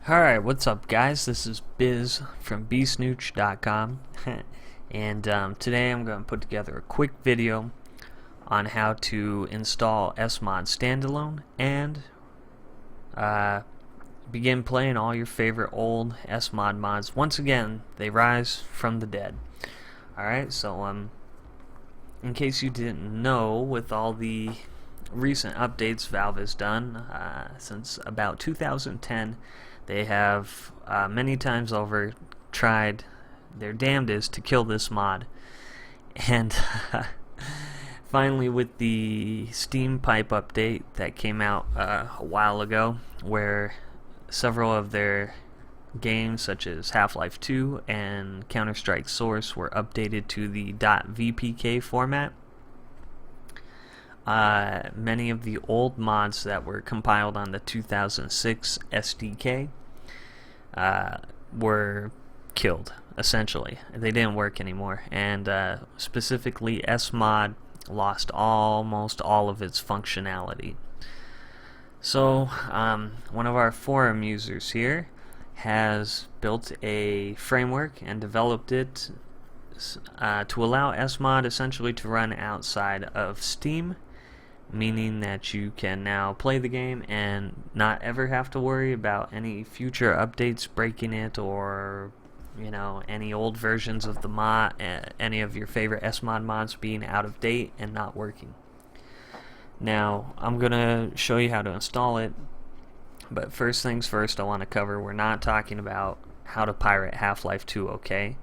Alright, what's up guys? This is Biz from bsnooch.com and today I'm going to put together a quick video on how to install SMOD Standalone and begin playing all your favorite old SMOD mods. Once again, they rise from the dead. Alright, so in case you didn't know, with all the recent updates Valve has done since about 2010, they have many times over tried their damnedest to kill this mod, and finally with the Steam Pipe update that came out a while ago, where several of their games such as Half-Life 2 and Counter-Strike Source were updated to the .vpk format. Many of the old mods that were compiled on the 2006 SDK were killed, essentially. They didn't work anymore, and specifically SMOD lost almost all of its functionality. So one of our forum users here has built a framework and developed it to allow SMOD essentially to run outside of Steam, meaning that you can now play the game and not ever have to worry about any future updates breaking it, or any old versions of the mod, any of your favorite SMOD mods being out of date and not working. Now I'm gonna show you how to install it, but first things first, I want to cover, we're not talking about how to pirate Half-Life 2, okay?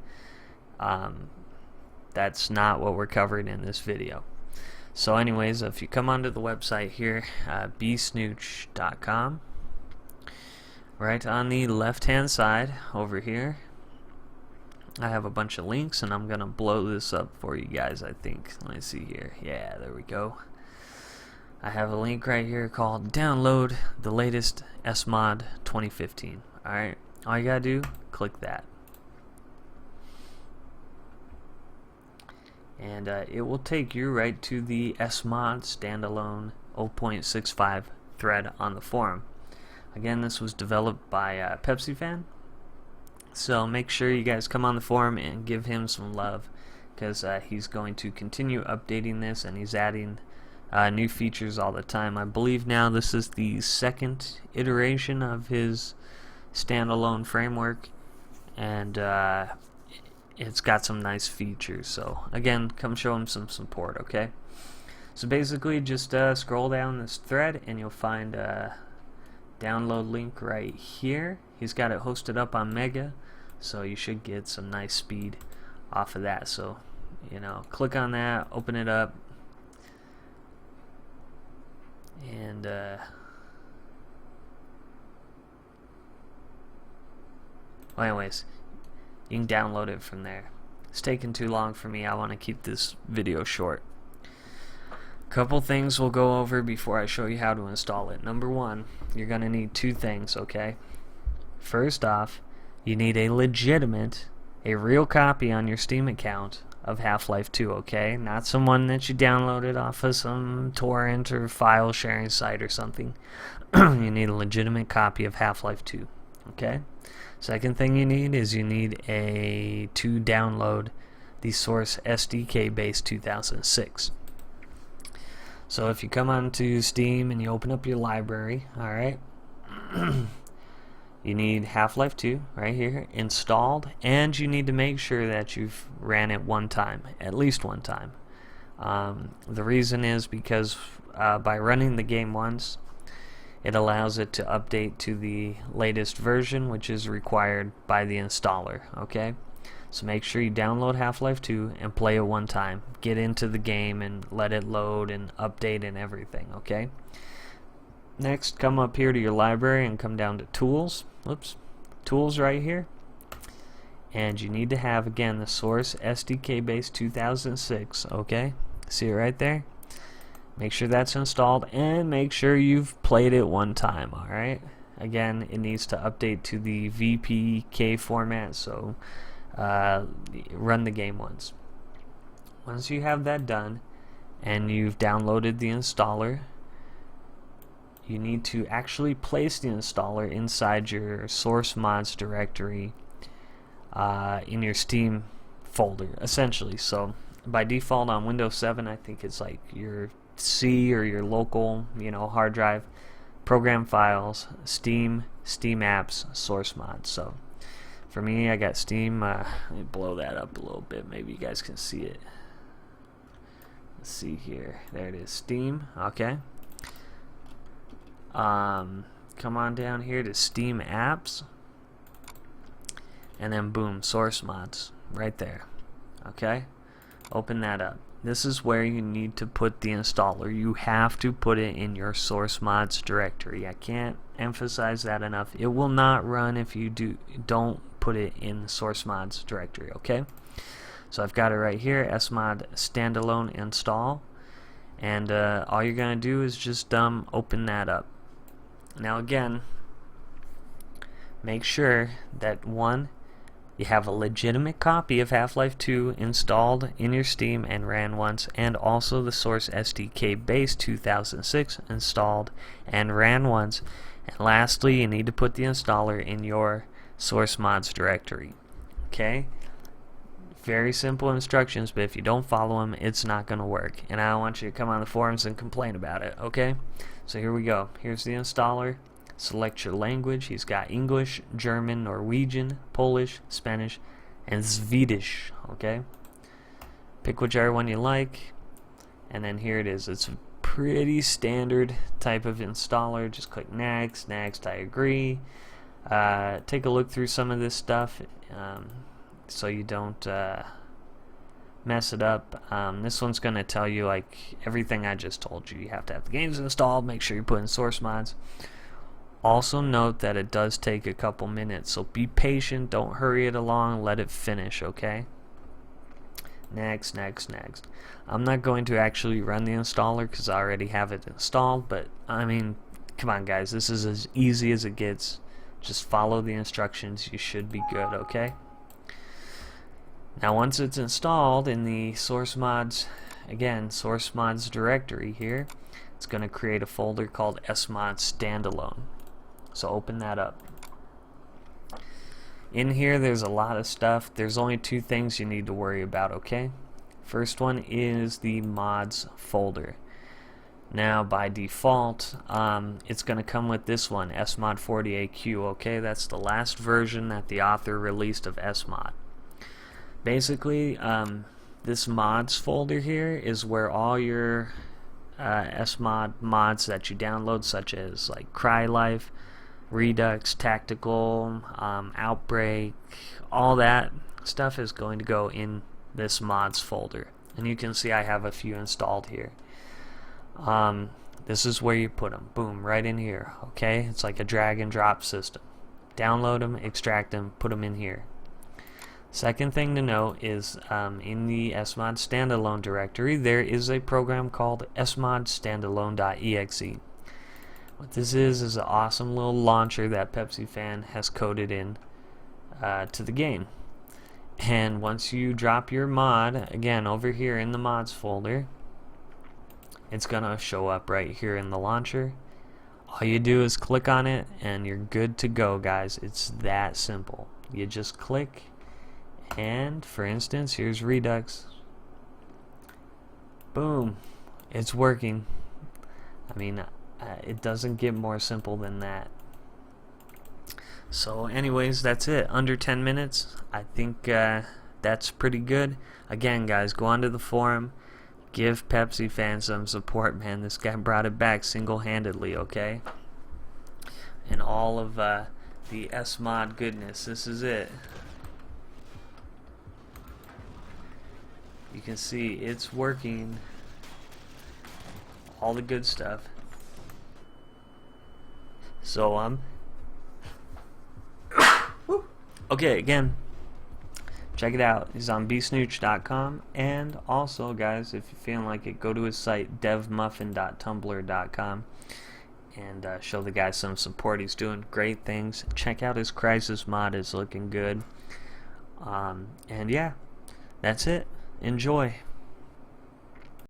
That's not what we're covering in this video. So anyways, if you come onto the website here, bsnooch.com, right on the left hand side over here, I have a bunch of links, and I'm gonna blow this up for you guys, I think. Let me see here. Yeah, there we go. I have a link right here called download the latest SMOD 2015. Alright, all you gotta do, click that. And it will take you right to the SMOD Standalone 0.65 thread on the forum. Again, this was developed by Pepsi Fan, so make sure you guys come on the forum and give him some love, because he's going to continue updating this, and he's adding new features all the time. I believe now this is the second iteration of his standalone framework, and it's got some nice features. So again, come show him some support, okay? So basically just scroll down this thread and you'll find a download link right here. He's got it hosted up on Mega, so you should get some nice speed off of that. So click on that, open it up, and well, anyways, you can download it from there. It's taking too long for me. I want to keep this video short. Couple things we'll go over before I show you how to install it. Number one, you're going to need two things, okay? First off, you need a legitimate, a real copy on your Steam account of Half-Life 2, okay? Not someone that you downloaded off of some torrent or file sharing site or something. You need a legitimate copy of Half-Life 2, okay? Second thing you need is to download the Source SDK base 2006. So if you come onto Steam and you open up your library, alright, you need Half-Life 2 right here installed, and you need to make sure that you've ran it one time, at least one time. The reason is because by running the game once, it allows it to update to the latest version, which is required by the installer, okay? So make sure you download Half-Life 2 and play it one time. Get into the game and let it load and update and everything, okay? Next, come up here to your library and come down to Tools. Whoops. Tools right here. And you need to have, again, the Source SDK base 2006, okay? See it right there? Make sure that's installed, and make sure you've played it one time, alright? Again, it needs to update to the VPK format, so run the game once. Once you have that done, and you've downloaded the installer, you need to actually place the installer inside your source mods directory in your Steam folder, essentially. So by default on Windows 7, I think it's like your C or your local, hard drive, program files, Steam apps, source mods. So for me, I got Steam. Let me blow that up a little bit. Maybe you guys can see it. Let's see here. There it is, Steam. Okay. Come on down here to Steam apps, and then boom, source mods right there. Okay, open that up. This is where you need to put the installer. You have to put it in your source mods directory. I can't emphasize that enough. It will not run if you don't put it in the source mods directory. Okay, so I've got it right here, SMOD Standalone install, and all you're gonna do is just open that up. Now again, make sure that you have a legitimate copy of Half-Life 2 installed in your Steam and ran once, and also the Source SDK Base 2006 installed and ran once. And lastly, you need to put the installer in your source mods directory. Okay? Very simple instructions, but if you don't follow them, it's not going to work. And I don't want you to come on the forums and complain about it. Okay? So here we go. Here's the installer. Select your language. He's got English, German, Norwegian, Polish, Spanish, and Swedish. Okay? Pick whichever one you like. And then here it is. It's a pretty standard type of installer. Just click next, next, I agree. Take a look through some of this stuff so you don't mess it up. This one's going to tell you like everything I just told you. You have to have the games installed. Make sure you put in source mods. Also note that it does take a couple minutes, so be patient. Don't hurry it along. Let it finish, okay? Next, next, next. I'm not going to actually run the installer because I already have it installed, but I mean, come on guys, this is as easy as it gets. Just follow the instructions. You should be good, okay? Now once it's installed in the source mods, again, source mods directory here, it's going to create a folder called SMOD Standalone. So open that up. In here there's a lot of stuff. There's only two things you need to worry about, okay? First one is the mods folder. Now by default, it's going to come with this one, SMOD40AQ, okay? That's the last version that the author released of SMOD. Basically, this mods folder here is where all your SMOD mods that you download, such as like CryLife, Redux, Tactical, Outbreak, all that stuff is going to go in this mods folder. And you can see I have a few installed here. This is where you put them. Boom, right in here. Okay, it's like a drag and drop system. Download them, extract them, put them in here. Second thing to note is in the SMOD Standalone directory there is a program called SMOD Standalone.exe. What this is an awesome little launcher that Pepsi Fan has coded in to the game. And once you drop your mod, again over here in the mods folder, it's gonna show up right here in the launcher. All you do is click on it and you're good to go, guys. It's that simple. You just click, and for instance, here's Redux. Boom, it's working. I mean, it doesn't get more simple than that. So anyways, that's it. Under 10 minutes. I think that's pretty good. Again, guys, go onto the forum. Give Pepsi Fan some support, man. This guy brought it back single-handedly, okay? And all of the SMOD goodness. This is it. You can see it's working. All the good stuff. So okay, again, check it out. He's on bsnooch.com, and also, guys, if you're feeling like it, go to his site devmuffin.tumblr.com and show the guy some support. He's doing great things. Check out his Crisis mod; it's looking good. And yeah, that's it. Enjoy.